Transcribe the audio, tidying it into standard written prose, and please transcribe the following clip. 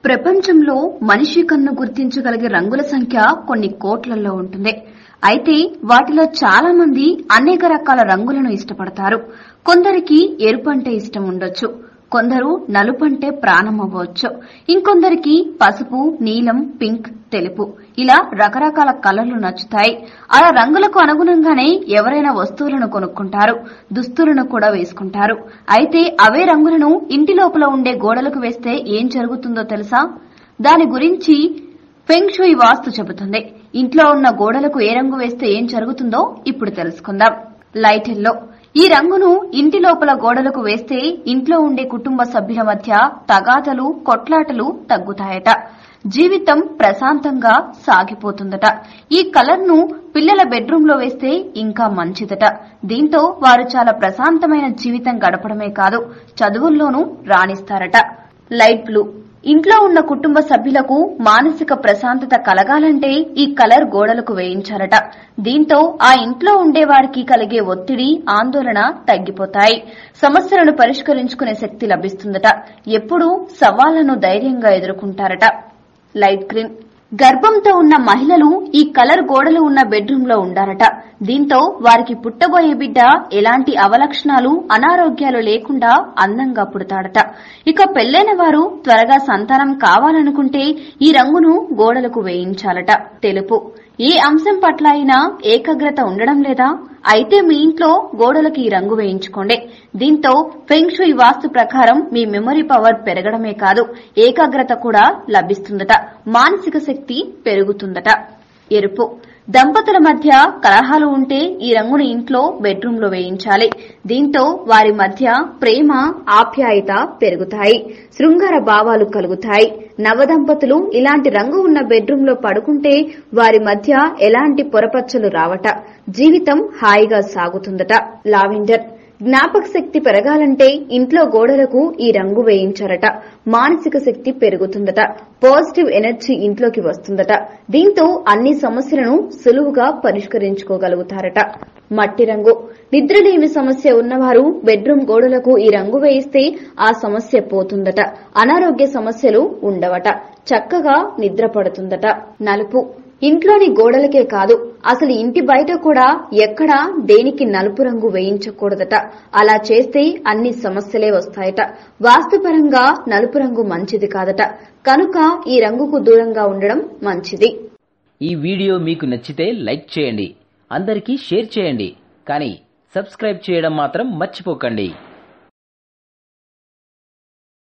ప్రపంచంలో మనిషి కన్ను గుర్తించగలిగే రంగుల సంఖ్య కొన్ని కోట్లలో ఉంటుంది. అయితే వాటిలో చాలా మంది అనేక రకాల రంగులను ఇష్టపడతారు. కొందరికి ఎరుపంటే ఇష్టం ఉండొచ్చు, కొందరు నలుపంటే ప్రాణం అవ్వచ్చు, ఇంకొందరికి పసుపు, నీలం, పింక్, తెలుపు ఇలా రకరకాల కలర్లు నచ్చుతాయి. అలా రంగులకు అనుగుణంగానే ఎవరైనా వస్తువులను కొనుక్కుంటారు, దుస్తులను కూడా వేసుకుంటారు. అయితే అవే రంగులను ఇంటి లోపల ఉండే గోడలకు వేస్తే ఏం జరుగుతుందో తెలుసా? దాని గురించి ఫెంగ్ షుయ్ వాస్తు చెబుతుంది. ఇంట్లో ఉన్న గోడలకు ఏ రంగు వేస్తే ఏం జరుగుతుందో ఇప్పుడు తెలుసుకుందాం. Light yellow. ఈ రంగును ఇంటి లోపల గోడలకు వేస్తే ఇంట్లో ఉండే కుటుంబ సభ్యుల మధ్య తగాదలు, కొట్లాటలు తగ్గుతాయట. జీవితం ప్రశాంతంగా సాగిపోతుందట. ఈ కలర్ ను పిల్లల బెడ్రూమ్ లో వేస్తే ఇంకా మంచిదట. దీంతో వారు చాలా ప్రశాంతమైన జీవితం గడపడమే కాదు, చదువుల్లోనూ రాణిస్తారట. Light blue. ఇంట్లో ఉన్న కుటుంబ సభ్యులకు మానసిక ప్రశాంతత కలగాలంటే ఈ కలర్ గోడలకు వేయించారట. దీంతో ఆ ఇంట్లో ఉండే వారికి కలిగే ఒత్తిడి, ఆందోళన తగ్గిపోతాయి. సమస్యలను పరిష్కరించుకునే శక్తి లభిస్తుందట. ఎప్పుడూ సవాళ్లను ధైర్యంగా ఎదుర్కొంటారట. Light green. గర్భంతో ఉన్న మహిళలు ఈ కలర్ గోడలు ఉన్న బెడ్రూమ్ లో ఉండాలట. దీంతో వారికి పుట్టబోయే బిడ్డ ఎలాంటి అవలక్షణాలు, అనారోగ్యాలు లేకుండా అందంగా పుడతాడట. ఇక పెళ్లైన వారు త్వరగా సంతానం కావాలనుకుంటే ఈ రంగును గోడలకు వేయించాలట. తెలుపు. ఏ అంశం పట్ల అయినా ఏకాగ్రత ఉండడం లేదా? అయితే మీ ఇంట్లో గోడలకు ఈ రంగు వేయించుకోండి. దీంతో ఫెంగ్ షుయ్ వాస్తు ప్రకారం మీ మెమరీ పవర్ పెరగడమే కాదు, ఏకాగ్రత కూడా లభిస్తుందట. మానసిక శక్తి పెరుగుతుందట. ఎరుపు. దంపతుల మధ్య కలహాలు ఉంటే ఈ రంగును ఇంట్లో బెడ్రూమ్ లో వేయించాలి. దీంతో వారి మధ్య ప్రేమ, ఆప్యాయత పెరుగుతాయి, శృంగార భావాలు కలుగుతాయి. నవదంపతులు ఇలాంటి రంగు ఉన్న బెడ్రూమ్ లో పడుకుంటే వారి మధ్య ఎలాంటి పొరపచ్చలు రావట. జీవితం హాయిగా సాగుతుందట. లావెండర్. జ్ఞాపక శక్తి పెరగాలంటే ఇంట్లో గోడలకు ఈ రంగు వేయించారట. మానసిక శక్తి పెరుగుతుందట. పాజిటివ్ ఎనర్జీ ఇంట్లోకి వస్తుందట. దీంతో అన్ని సమస్యలను సులువుగా పరిష్కరించుకోగలుగుతారట. మట్టి రంగు. నిద్రలేమి సమస్య ఉన్నవారు బెడ్రూమ్ గోడలకు ఈ రంగు వేయిస్తే ఆ సమస్య పోతుందట. అనారోగ్య సమస్యలు ఉండవట. చక్కగా నిద్ర పడుతుందట. నలుపు. ఇంట్లోని గోడలకే కాదు, అసలు ఇంటి బయట కూడా ఎక్కడా దేనికి నలుపు రంగు వేయించకూడదట. అలా చేస్తే అన్ని సమస్యలే వస్తాయట. వాస్తుపరంగా నలుపు రంగు మంచిది కాదట. కనుక ఈ రంగుకు దూరంగా ఉండడం మంచిది. ఈ వీడియో మీకు నచ్చితే లైక్ చేయండి, అందరికీ షేర్ చేయండి, కానీ సబ్స్క్రైబ్ చేయడం మాత్రం మర్చిపోకండి.